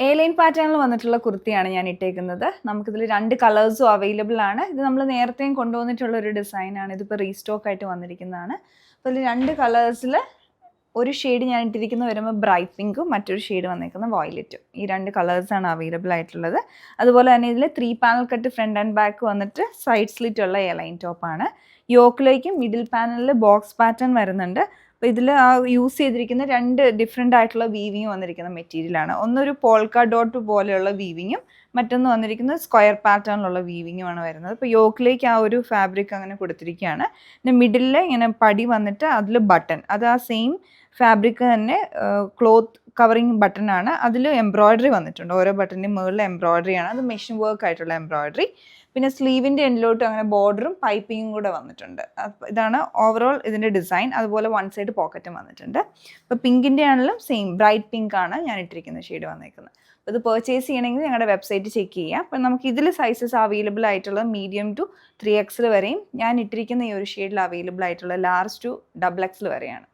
A line പാറ്റേണിൽ വന്നിട്ടുള്ള കുർത്തിയാണ് ഞാൻ ഇട്ടേക്കുന്നത്. നമുക്കിതിൽ 2 കളേഴ്സും അവൈലബിൾ ആണ്. ഇത് നമ്മൾ നേരത്തെയും കൊണ്ടുവന്നിട്ടുള്ള ഒരു ഡിസൈനാണ്. ഇതിപ്പോൾ റീസ്റ്റോക്ക് ആയിട്ട് വന്നിരിക്കുന്നതാണ്. അപ്പോൾ ഇതിൽ 2 കളേഴ്സിൽ ഒരു ഷെയ്ഡ് ഞാൻ ഇട്ടിരിക്കുന്നത് വരുമ്പോൾ ബ്രൈറ്റ് പിങ്കും മറ്റൊരു ഷെയ്ഡ് വന്നേക്കുന്നത് വയലറ്റും. ഈ 2 കളേഴ്സാണ് അവൈലബിൾ ആയിട്ടുള്ളത്. അതുപോലെ തന്നെ ഇതിൽ 3 panel cut front and back വന്നിട്ട് സൈഡ് സ്ലിറ്റ് ഉള്ള എ ലൈൻ ടോപ്പാണ്. യോക്കിലേക്കും മിഡിൽ പാനലിൽ ബോക്സ് പാറ്റേൺ വരുന്നുണ്ട്. അപ്പോൾ ഇതിൽ യൂസ് ചെയ്തിരിക്കുന്ന 2 ഡിഫറെൻ്റ് ആയിട്ടുള്ള വീവിങ് വന്നിരിക്കുന്ന മെറ്റീരിയലാണ്. ഒന്നൊരു പോൾക്ക ഡോട്ട് പോലെയുള്ള വീവിങ്ങും മറ്റൊന്ന് വന്നിരിക്കുന്നത് സ്ക്വയർ പാറ്റേണിലുള്ള വീവിങ്ങുമാണ് വരുന്നത്. ഇപ്പോൾ യോക്കിലേക്ക് ആ ഒരു ഫാബ്രിക് അങ്ങനെ കൊടുത്തിരിക്കുകയാണ്. പിന്നെ മിഡിലിൽ ഇങ്ങനെ പടി വന്നിട്ട് അതിൽ ബട്ടൺ, അത് ആ സെയിം ഫാബ്രിക് തന്നെ ക്ലോത്ത് കവറിങ് ബട്ടൺ ആണ്. അതിൽ എംബ്രോയ്ഡറി വന്നിട്ടുണ്ട്. ഓരോ ബട്ടണിൻ്റെ മുകളിൽ എംബ്രോയ്ഡറി ആണ്. അത് മെഷീൻ വർക്ക് ആയിട്ടുള്ള എംബ്രോയ്ഡറി. പിന്നെ സ്ലീവിൻ്റെ എൻഡിലോട്ടും അങ്ങനെ ബോർഡറും പൈപ്പിങ്ങും കൂടെ വന്നിട്ടുണ്ട്. ഇതാണ് ഓവറോൾ ഇതിൻ്റെ ഡിസൈൻ. അതുപോലെ വൺ സൈഡ് പോക്കറ്റും വന്നിട്ടുണ്ട്. അപ്പോൾ പിങ്കിൻ്റെ ആണെങ്കിലും സെയിം ബ്രൈറ്റ് പിങ്ക് ആണ് ഞാൻ ഇട്ടിരിക്കുന്ന ഷെയ്ഡ് വന്നേക്കുന്നത്. അപ്പോൾ ഇത് പർച്ചേസ് ചെയ്യണമെങ്കിൽ ഞങ്ങളുടെ വെബ്സൈറ്റ് ചെക്ക് ചെയ്യാം. അപ്പോൾ നമുക്ക് ഇതിൽ സൈസസ് അവൈലബിൾ ആയിട്ടുള്ളത് മീഡിയം ടു 3XL വരെയും ഞാൻ ഇട്ടിരിക്കുന്ന ഈ ഒരു ഷെയ്ഡിൽ അവൈലബിൾ ആയിട്ടുള്ള ലാർജ് ടു XXL വരെയാണ്.